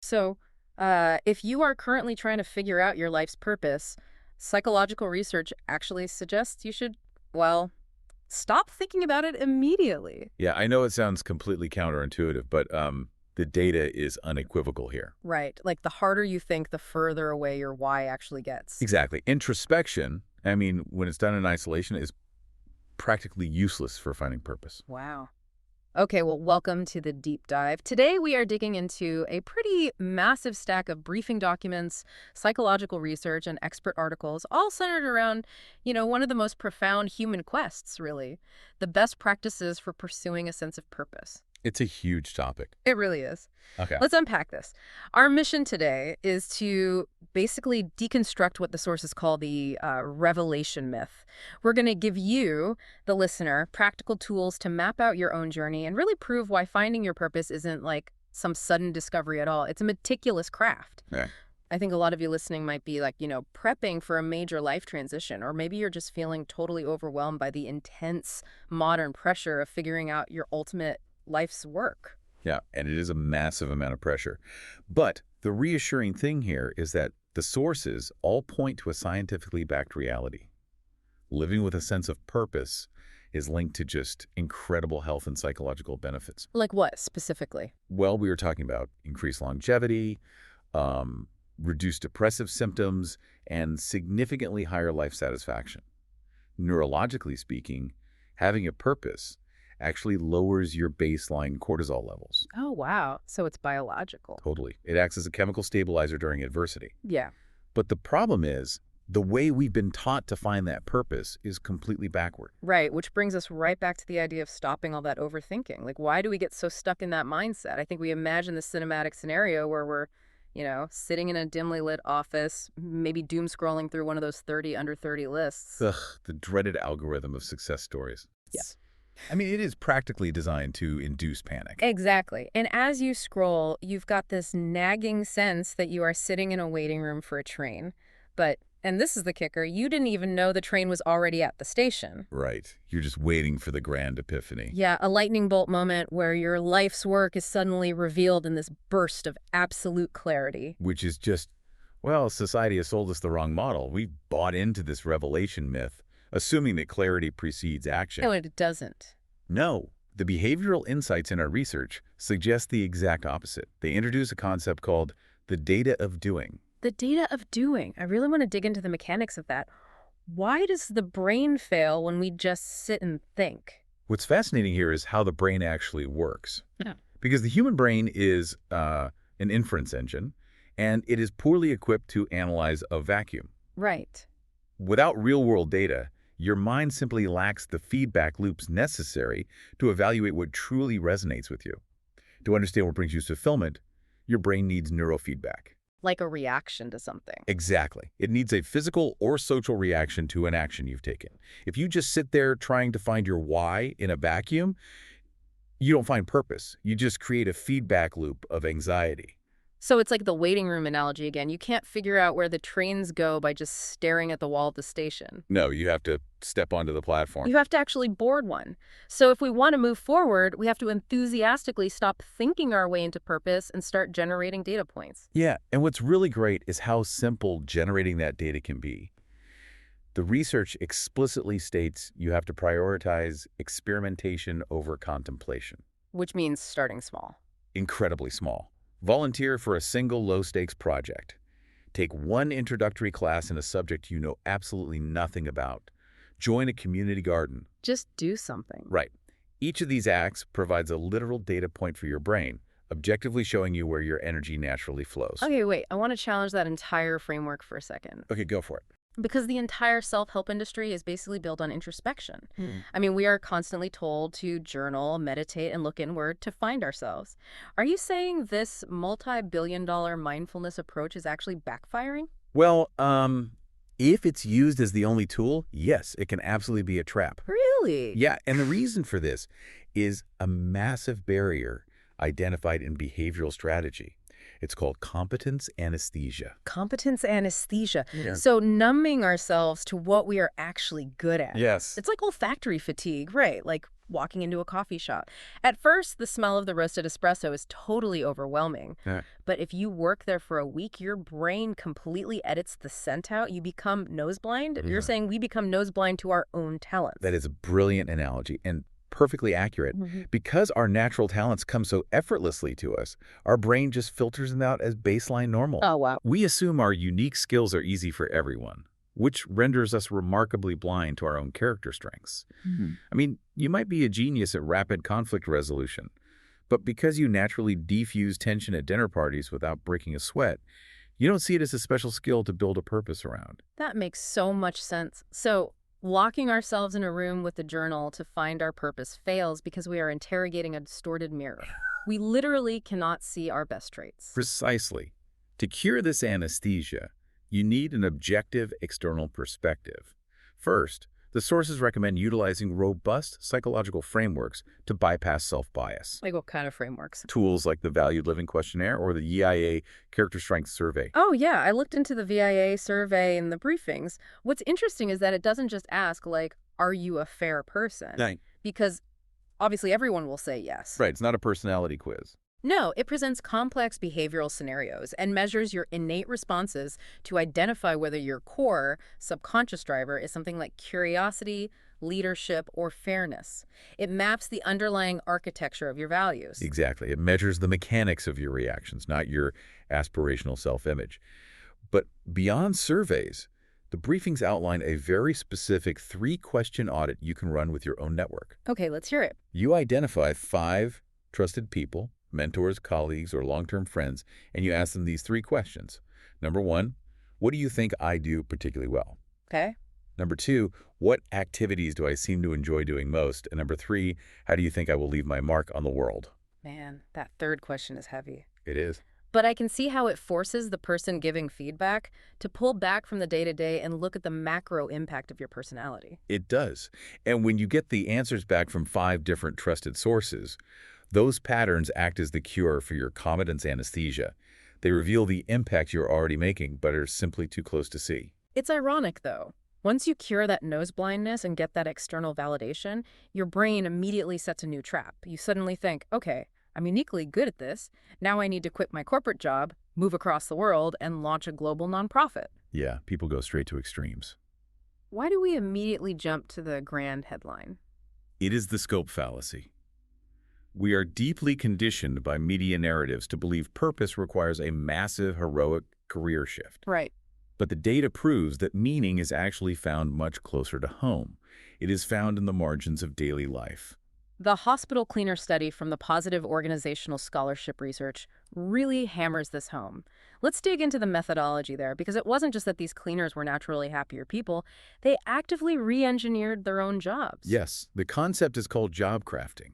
So, if you are currently trying to figure out your life's purpose, psychological research actually suggests you should, well, stop thinking about it immediately. Yeah, I know it sounds completely counterintuitive, but the data is unequivocal here. Right. Like the harder you think, the further away your why actually gets. Exactly. Introspection, I mean, when it's done in isolation, is practically useless for finding purpose. Wow. Okay, well, welcome to the deep dive. Today we are digging into a pretty massive stack of briefing documents, psychological research, and expert articles, all centered around, one of the most profound human quests, really, the best practices for pursuing a sense of purpose. It's a huge topic. It really is. Okay. Let's unpack this. Our mission today is to basically deconstruct what the sources call the revelation myth. We're going to give you, the listener, practical tools to map out your own journey and really prove why finding your purpose isn't like some sudden discovery at all. It's a meticulous craft. Yeah. I think a lot of you listening might be like, prepping for a major life transition, or maybe you're just feeling totally overwhelmed by the intense modern pressure of figuring out your ultimate life's work. Yeah, and it is a massive amount of pressure. But the reassuring thing here is that the sources all point to a scientifically backed reality. Living with a sense of purpose is linked to just incredible health and psychological benefits. Like what specifically? Well, we were talking about increased longevity, reduced depressive symptoms, and significantly higher life satisfaction. Neurologically speaking, having a purpose actually lowers your baseline cortisol levels. Oh, wow. So it's biological. Totally. It acts as a chemical stabilizer during adversity. Yeah. But the problem is, the way we've been taught to find that purpose is completely backward. Right, which brings us right back to the idea of stopping all that overthinking. Like, why do we get so stuck in that mindset? I think we imagine the cinematic scenario where we're, sitting in a dimly lit office, maybe doom scrolling through one of those 30 under 30 lists. Ugh, the dreaded algorithm of success stories. Yeah. I mean, it is practically designed to induce panic. Exactly. And as you scroll, you've got this nagging sense that you are sitting in a waiting room for a train. But, and this is the kicker, you didn't even know the train was already at the station. Right. You're just waiting for the grand epiphany. Yeah, a lightning bolt moment where your life's work is suddenly revealed in this burst of absolute clarity. Which is just, well, society has sold us the wrong model. We've bought into this revelation myth, assuming that clarity precedes action. No, it doesn't. No. The behavioral insights in our research suggest the exact opposite. They introduce a concept called the data of doing. The data of doing. I really want to dig into the mechanics of that. Why does the brain fail when we just sit and think? What's fascinating here is how the brain actually works. Yeah. Because the human brain is an inference engine, and it is poorly equipped to analyze a vacuum. Right. Without real-world data, your mind simply lacks the feedback loops necessary to evaluate what truly resonates with you. To understand what brings you fulfillment, your brain needs neurofeedback. Like a reaction to something. Exactly. It needs a physical or social reaction to an action you've taken. If you just sit there trying to find your why in a vacuum, you don't find purpose. You just create a feedback loop of anxiety. So it's like the waiting room analogy again. You can't figure out where the trains go by just staring at the wall of the station. No, you have to step onto the platform. You have to actually board one. So if we want to move forward, we have to enthusiastically stop thinking our way into purpose and start generating data points. Yeah, and what's really great is how simple generating that data can be. The research explicitly states you have to prioritize experimentation over contemplation. Which means starting small. Incredibly small. Volunteer for a single low-stakes project. Take one introductory class in a subject you know absolutely nothing about. Join a community garden. Just do something. Right. Each of these acts provides a literal data point for your brain, objectively showing you where your energy naturally flows. Okay, wait. I want to challenge that entire framework for a second. Okay, go for it. Because the entire self-help industry is basically built on introspection. I mean, we are constantly told to journal, meditate, and look inward to find ourselves. Are you saying this multi-billion-dollar mindfulness approach is actually backfiring? Well, if it's used as the only tool, yes, it can absolutely be a trap. Really? Yeah, and the reason for this is a massive barrier identified in behavioral strategy. It's called competence anesthesia. Competence anesthesia. Yeah. So numbing ourselves to what we are actually good at. Yes. It's like olfactory fatigue, right? Like walking into a coffee shop. At first, the smell of the roasted espresso is totally overwhelming. Yeah. But if you work there for a week, your brain completely edits the scent out. You become nose blind. You're Yeah. saying we become nose blind to our own talents. That is a brilliant analogy and perfectly accurate. Mhm. Because our natural talents come so effortlessly to us, our brain just filters them out as baseline normal. Oh, wow. We assume our unique skills are easy for everyone, which renders us remarkably blind to our own character strengths. Mhm. I mean, you might be a genius at rapid conflict resolution, but because you naturally defuse tension at dinner parties without breaking a sweat, you don't see it as a special skill to build a purpose around. That makes so much sense. So, locking ourselves in a room with a journal to find our purpose fails because we are interrogating a distorted mirror. We literally cannot see our best traits. Precisely. To cure this anesthesia, you need an objective external perspective. First, the sources recommend utilizing robust psychological frameworks to bypass self-bias. Like what kind of frameworks? Tools like the Valued Living Questionnaire or the EIA Character Strength Survey. Oh, yeah, I looked into the VIA survey in the briefings. What's interesting is that it doesn't just ask, like, are you a fair person? Right. Because obviously everyone will say yes. Right, it's not a personality quiz. No, it presents complex behavioral scenarios and measures your innate responses to identify whether your core, subconscious driver is something like curiosity, leadership, or fairness. It maps the underlying architecture of your values. Exactly. It measures the mechanics of your reactions, not your aspirational self-image. But beyond surveys, the briefings outline a very specific 3-question audit you can run with your own network. Okay, let's hear it. You identify 5 trusted people, mentors, colleagues, or long-term friends, and you ask them these 3 questions. Number 1, what do you think I do particularly well? Okay. Number 2, what activities do I seem to enjoy doing most? And number 3, how do you think I will leave my mark on the world? Man, that third question is heavy. It is. But I can see how it forces the person giving feedback to pull back from the day-to-day and look at the macro impact of your personality. It does. And when you get the answers back from 5 different trusted sources, those patterns act as the cure for your competence anesthesia. They reveal the impact you're already making, but are simply too close to see. It's ironic, though. Once you cure that nose blindness and get that external validation, your brain immediately sets a new trap. You suddenly think, okay, I'm uniquely good at this. Now I need to quit my corporate job, move across the world, and launch a global nonprofit. Yeah, people go straight to extremes. Why do we immediately jump to the grand headline? It is the scope fallacy. We are deeply conditioned by media narratives to believe purpose requires a massive, heroic career shift. Right. But the data proves that meaning is actually found much closer to home. It is found in the margins of daily life. The hospital cleaner study from the Positive Organizational Scholarship Research really hammers this home. Let's dig into the methodology there, because it wasn't just that these cleaners were naturally happier people. They actively re-engineered their own jobs. Yes, the concept is called job crafting.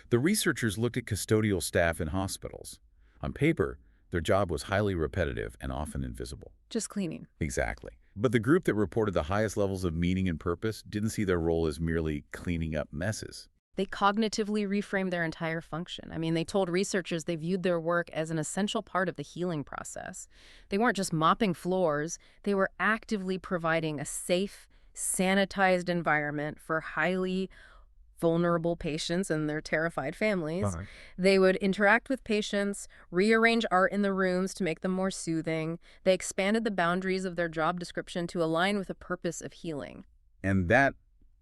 The researchers looked at custodial staff in hospitals. On paper, their job was highly repetitive and often invisible. Just cleaning. Exactly. But the group that reported the highest levels of meaning and purpose didn't see their role as merely cleaning up messes. They cognitively reframed their entire function. I mean, they told researchers they viewed their work as an essential part of the healing process. They weren't just mopping floors. They were actively providing a safe, sanitized environment for highly vulnerable patients and their terrified families. Uh-huh. They would interact with patients, rearrange art in the rooms to make them more soothing. They expanded the boundaries of their job description to align with the purpose of healing. And that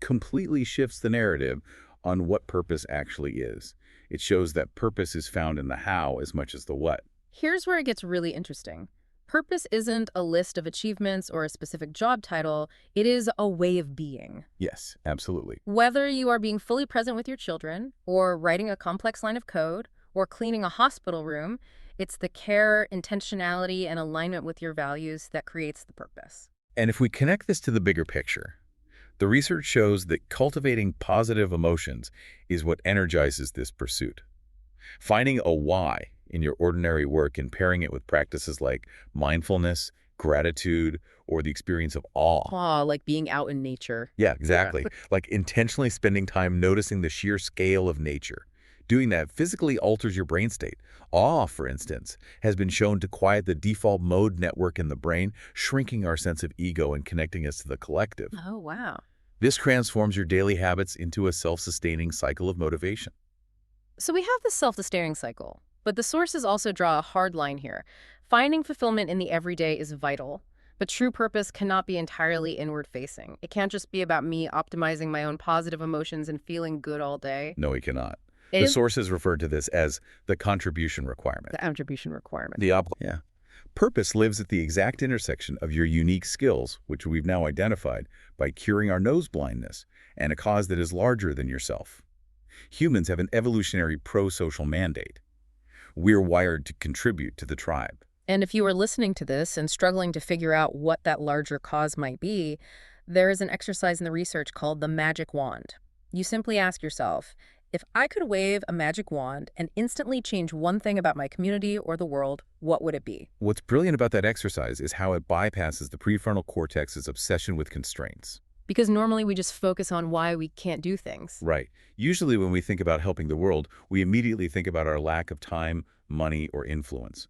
completely shifts the narrative on what purpose actually is. It shows that purpose is found in the how as much as the what. Here's where it gets really interesting. Purpose isn't a list of achievements or a specific job title. It is a way of being. Yes, absolutely. Whether you are being fully present with your children, or writing a complex line of code, or cleaning a hospital room, it's the care, intentionality, and alignment with your values that creates the purpose. And if we connect this to the bigger picture, the research shows that cultivating positive emotions is what energizes this pursuit. Finding a why in your ordinary work and pairing it with practices like mindfulness, gratitude, or the experience of awe. Like being out in nature. Yeah, exactly. Like intentionally spending time noticing the sheer scale of nature. Doing that physically alters your brain state. Awe, for instance, has been shown to quiet the default mode network in the brain, shrinking our sense of ego and connecting us to the collective. Oh, wow. This transforms your daily habits into a self-sustaining cycle of motivation. So we have this self-sustaining cycle, but the sources also draw a hard line here. Finding fulfillment in the everyday is vital, but true purpose cannot be entirely inward-facing. It can't just be about me optimizing my own positive emotions and feeling good all day. No, we cannot. It The is sources refer to this as the contribution requirement. the attribution requirement. Yeah. Purpose lives at the exact intersection of your unique skills, which we've now identified by curing our nose blindness, and a cause that is larger than yourself. Humans have an evolutionary pro-social mandate. We're wired to contribute to the tribe. And if you are listening to this and struggling to figure out what that larger cause might be, there is an exercise in the research called the magic wand. You simply ask yourself, if I could wave a magic wand and instantly change one thing about my community or the world, what would it be? What's brilliant about that exercise is how it bypasses the prefrontal cortex's obsession with constraints. Because normally we just focus on why we can't do things. Right. Usually when we think about helping the world, we immediately think about our lack of time, money, or influence.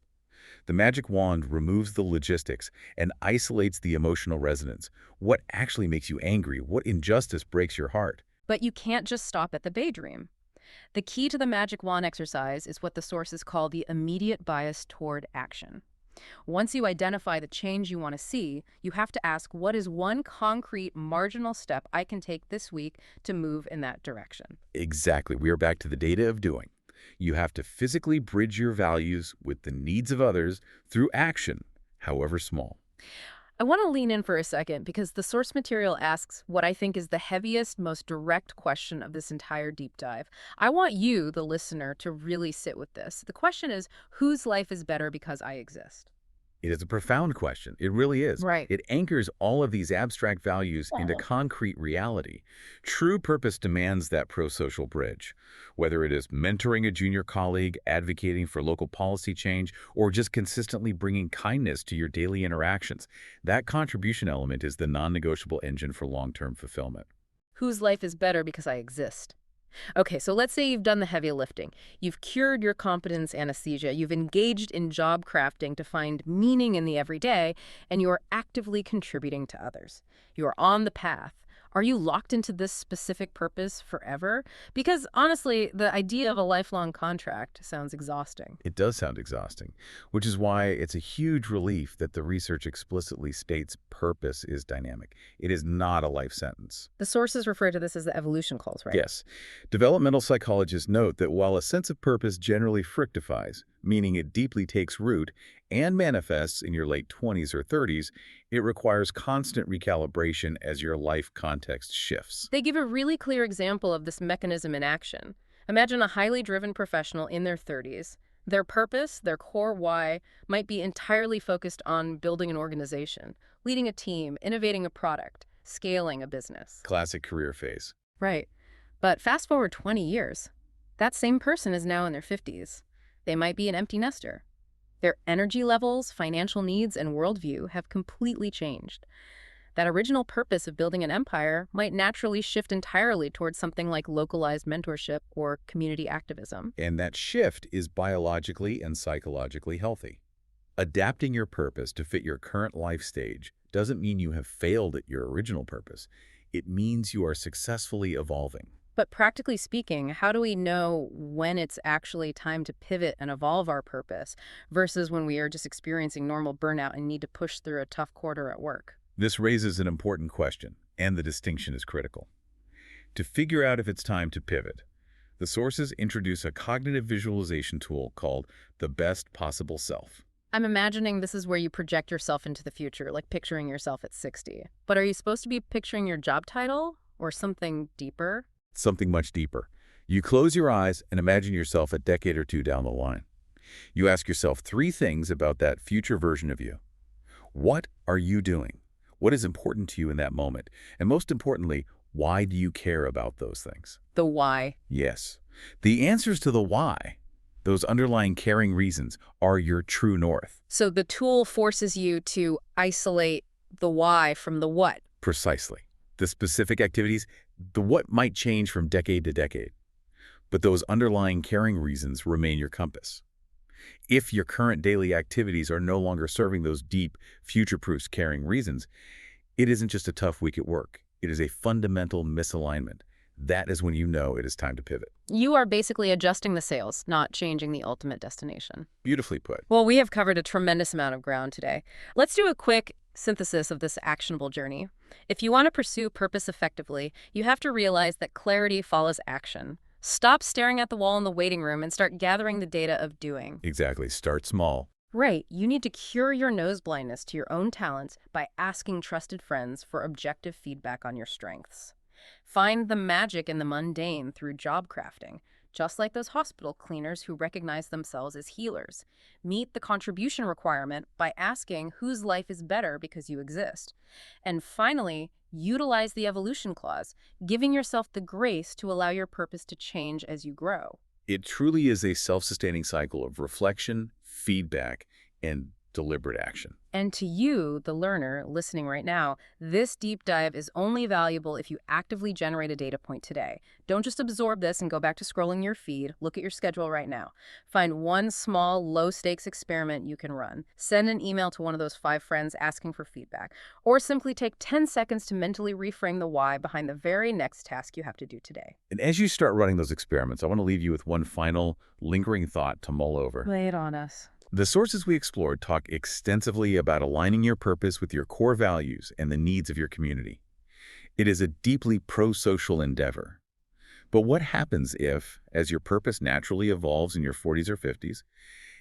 The magic wand removes the logistics and isolates the emotional resonance. What actually makes you angry? What injustice breaks your heart? But you can't just stop at the daydream. The key to the magic wand exercise is what the sources call the immediate bias toward action. Once you identify the change you want to see, you have to ask, what is one concrete marginal step I can take this week to move in that direction? Exactly. We are back to the data of doing. You have to physically bridge your values with the needs of others through action, however small. I want to lean in for a second because the source material asks what I think is the heaviest, most direct question of this entire deep dive. I want you, the listener, to really sit with this. The question is, whose life is better because I exist? It is a profound question. It really is. Right. It anchors all of these abstract values into Oh. concrete reality. True purpose demands that pro-social bridge. Whether it is mentoring a junior colleague, advocating for local policy change, or just consistently bringing kindness to your daily interactions, that contribution element is the non-negotiable engine for long-term fulfillment. Whose life is better because I exist? Okay, so let's say you've done the heavy lifting. You've cured your competence anesthesia. You've engaged in job crafting to find meaning in the everyday, and you are actively contributing to others. You are on the path. Are you locked into this specific purpose forever? Because honestly, the idea of a lifelong contract sounds exhausting. It does sound exhausting, which is why it's a huge relief that the research explicitly states purpose is dynamic. It is not a life sentence. The sources refer to this as the evolution calls, right? Yes. Developmental psychologists note that while a sense of purpose generally fructifies, meaning it deeply takes root and manifests in your late 20s or 30s, it requires constant recalibration as your life context shifts. They give a really clear example of this mechanism in action. Imagine a highly driven professional in their 30s. Their purpose, their core why, might be entirely focused on building an organization, leading a team, innovating a product, scaling a business. Classic career phase. Right. But fast forward 20 years. That same person is now in their 50s. They might be an empty nester. Their energy levels, financial needs, and worldview have completely changed. That original purpose of building an empire might naturally shift entirely towards something like localized mentorship or community activism. And that shift is biologically and psychologically healthy. Adapting your purpose to fit your current life stage doesn't mean you have failed at your original purpose. It means you are successfully evolving. But practically speaking, how do we know when it's actually time to pivot and evolve our purpose versus when we are just experiencing normal burnout and need to push through a tough quarter at work? This raises an important question, and the distinction is critical. To figure out if it's time to pivot, the sources introduce a cognitive visualization tool called the best possible self. I'm imagining this is where you project yourself into the future, like picturing yourself at 60. But are you supposed to be picturing your job title or something deeper? Something much deeper. You close your eyes and imagine yourself a decade or two down the line. You ask yourself 3 things about that future version of you. What are you doing? What is important to you in that moment? And most importantly, why do you care about those things? The why. Yes. The answers to the why, those underlying caring reasons, are your true north. So the tool forces you to isolate the why from the what. Precisely. The specific activities, the what might change from decade to decade. But those underlying caring reasons remain your compass. If your current daily activities are no longer serving those deep, future-proof caring reasons, it isn't just a tough week at work. it is a fundamental misalignment. That is when you know it is time to pivot. You are basically adjusting the sails, not changing the ultimate destination. Beautifully put. Well, we have covered a tremendous amount of ground today. Let's do a quick synthesis of this actionable journey. If you want to pursue purpose effectively, you have to realize that clarity follows action. Stop staring at the wall in the waiting room and start gathering the data of doing. Exactly. Start small. Right, you need to cure your nose blindness to your own talents by asking trusted friends for objective feedback on your strengths. Find the magic in the mundane through job crafting, just like those hospital cleaners who recognize themselves as healers. Meet the contribution requirement by asking whose life is better because you exist. And finally, utilize the evolution clause, giving yourself the grace to allow your purpose to change as you grow. It truly is a self-sustaining cycle of reflection, feedback, and deliberate action. And to you, the learner, listening right now, this deep dive is only valuable if you actively generate a data point today. Don't just absorb this and go back to scrolling your feed. Look at your schedule right now. Find one small, low-stakes experiment you can run. Send an email to one of those 5 friends asking for feedback. Or simply take 10 seconds to mentally reframe the why behind the very next task you have to do today. And as you start running those experiments, I want to leave you with one final, lingering thought to mull over. Lay it on us. The sources we explored talk extensively about aligning your purpose with your core values and the needs of your community. It is a deeply pro-social endeavor. But what happens if, as your purpose naturally evolves in your 40s or 50s,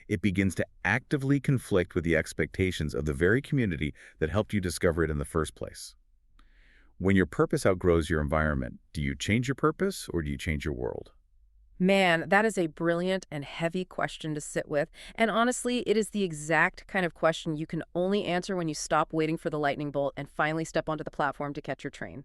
it begins to actively conflict with the expectations of the very community that helped you discover it in the first place? When your purpose outgrows your environment, do you change your purpose or do you change your world? Man, that is a brilliant and heavy question to sit with. And honestly, it is the exact kind of question you can only answer when you stop waiting for the lightning bolt and finally step onto the platform to catch your train.